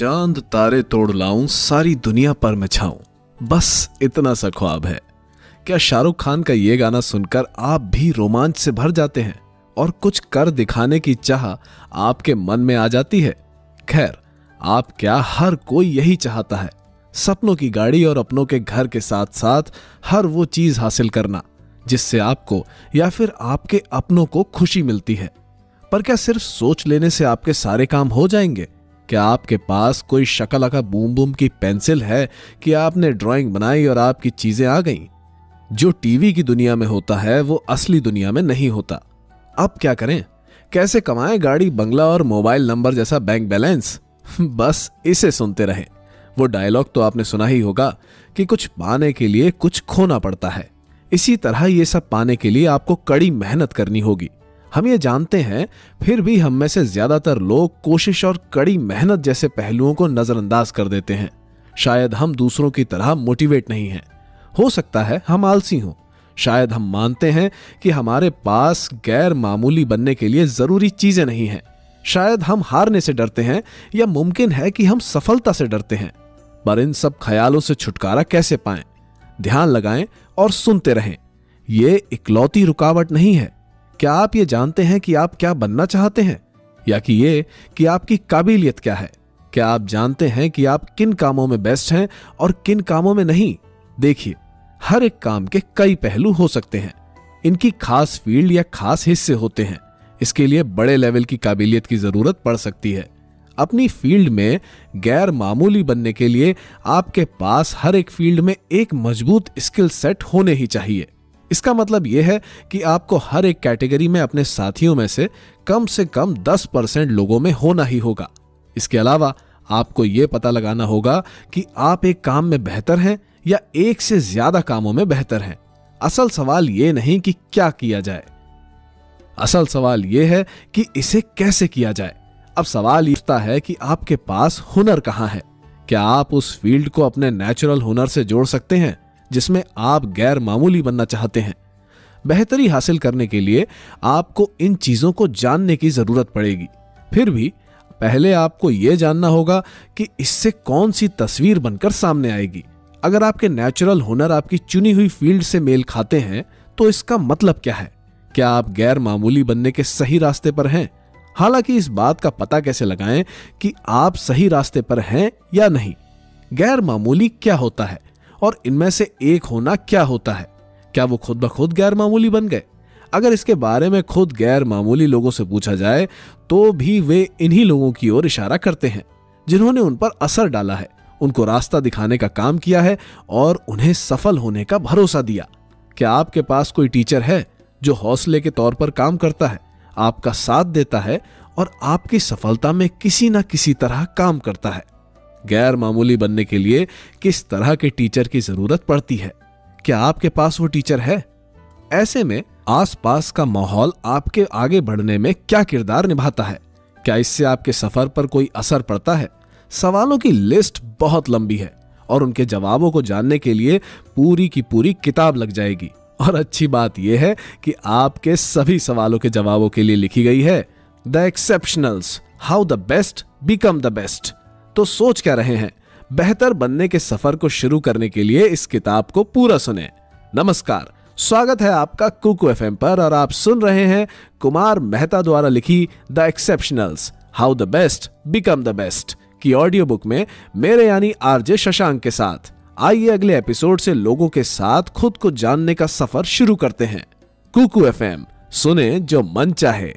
चांद तारे तोड़ लाऊं, सारी दुनिया पर मैं छाऊं, बस इतना सा ख्वाब है। क्या शाहरुख खान का ये गाना सुनकर आप भी रोमांच से भर जाते हैं और कुछ कर दिखाने की चाह आपके मन में आ जाती है? खैर, आप क्या, हर कोई यही चाहता है, सपनों की गाड़ी और अपनों के घर के साथ साथ हर वो चीज हासिल करना जिससे आपको या फिर आपके अपनों को खुशी मिलती है। पर क्या सिर्फ सोच लेने से आपके सारे काम हो जाएंगे? क्या आपके पास कोई शकलाका बूम बूम की पेंसिल है कि आपने ड्राइंग बनाई और आपकी चीजें आ गईं? जो टीवी की दुनिया में होता है वो असली दुनिया में नहीं होता। अब क्या करें? कैसे कमाएं गाड़ी, बंगला और मोबाइल नंबर जैसा बैंक बैलेंस? बस इसे सुनते रहें। वो डायलॉग तो आपने सुना ही होगा कि कुछ पाने के लिए कुछ खोना पड़ता है। इसी तरह ये सब पाने के लिए आपको कड़ी मेहनत करनी होगी। हम ये जानते हैं, फिर भी हम में से ज्यादातर लोग कोशिश और कड़ी मेहनत जैसे पहलुओं को नजरअंदाज कर देते हैं। शायद हम दूसरों की तरह मोटिवेट नहीं हैं। हो सकता है हम आलसी हों। शायद हम मानते हैं कि हमारे पास गैर मामूली बनने के लिए जरूरी चीजें नहीं हैं। शायद हम हारने से डरते हैं, या मुमकिन है कि हम सफलता से डरते हैं। पर इन सब ख्यालों से छुटकारा कैसे पाएं? ध्यान लगाएं और सुनते रहें। ये इकलौती रुकावट नहीं है। क्या आप ये जानते हैं कि आप क्या बनना चाहते हैं, या कि ये कि आपकी काबिलियत क्या है? क्या आप जानते हैं कि आप किन कामों में बेस्ट हैं और किन कामों में नहीं? देखिए, हर एक काम के कई पहलू हो सकते हैं। इनकी खास फील्ड या खास हिस्से होते हैं। इसके लिए बड़े लेवल की काबिलियत की जरूरत पड़ सकती है। अपनी फील्ड में गैर मामूली बनने के लिए आपके पास हर एक फील्ड में एक मजबूत स्किल सेट होने ही चाहिए। इसका मतलब यह है कि आपको हर एक कैटेगरी में अपने साथियों में से कम 10% लोगों में होना ही होगा। इसके अलावा आपको यह पता लगाना होगा कि आप एक काम में बेहतर हैं या एक से ज्यादा कामों में बेहतर हैं। असल सवाल यह नहीं कि क्या किया जाए, असल सवाल यह है कि इसे कैसे किया जाए। अब सवाल ये है कि आपके पास हुनर कहां है? क्या आप उस फील्ड को अपने नेचुरल हुनर से जोड़ सकते हैं जिसमें आप गैर मामूली बनना चाहते हैं? बेहतरी हासिल करने के लिए आपको इन चीजों को जानने की जरूरत पड़ेगी। फिर भी पहले आपको यह जानना होगा कि इससे कौन सी तस्वीर बनकर सामने आएगी। अगर आपके नेचुरल हुनर आपकी चुनी हुई फील्ड से मेल खाते हैं तो इसका मतलब क्या है? क्या आप गैर मामूली बनने के सही रास्ते पर हैं? हालांकि इस बात का पता कैसे लगाएं कि आप सही रास्ते पर हैं या नहीं? गैर मामूली क्या होता है और इनमें से एक होना क्या होता है? क्या वो खुद ब खुद गैर मामूली बन गए? अगर इसके बारे में खुद गैर मामूली लोगों से पूछा जाए तो भी वे इन्हीं लोगों की ओर इशारा करते हैं जिन्होंने उन पर असर डाला है, उनको रास्ता दिखाने का काम किया है और उन्हें सफल होने का भरोसा दिया। क्या आपके पास कोई टीचर है जो हौसले के तौर पर काम करता है, आपका साथ देता है और आपकी सफलता में किसी ना किसी तरह काम करता है? गैर मामूली बनने के लिए किस तरह के टीचर की जरूरत पड़ती है? क्या आपके पास वो टीचर है? ऐसे में आसपास का माहौल आपके आगे बढ़ने में क्या किरदार निभाता है? क्या इससे आपके सफर पर कोई असर पड़ता है? सवालों की लिस्ट बहुत लंबी है और उनके जवाबों को जानने के लिए पूरी की पूरी किताब लग जाएगी। और अच्छी बात यह है कि आपके सभी सवालों के जवाबों के लिए लिखी गई है the exceptionals, how the best become the best. तो सोच क्या रहे हैं? बेहतर बनने के सफर को शुरू करने के लिए इस किताब को पूरा सुने। नमस्कार, स्वागत है आपका कुकू एफएम पर और आप सुन रहे हैं कुमार मेहता द्वारा लिखी the exceptionals, how the best become the best की ऑडियो बुक में मेरे यानी आरजे शशांक के साथ। आइए अगले एपिसोड से लोगों के साथ खुद को जानने का सफर शुरू करते हैं। कुकू एफएम, सुने जो मन चाहे।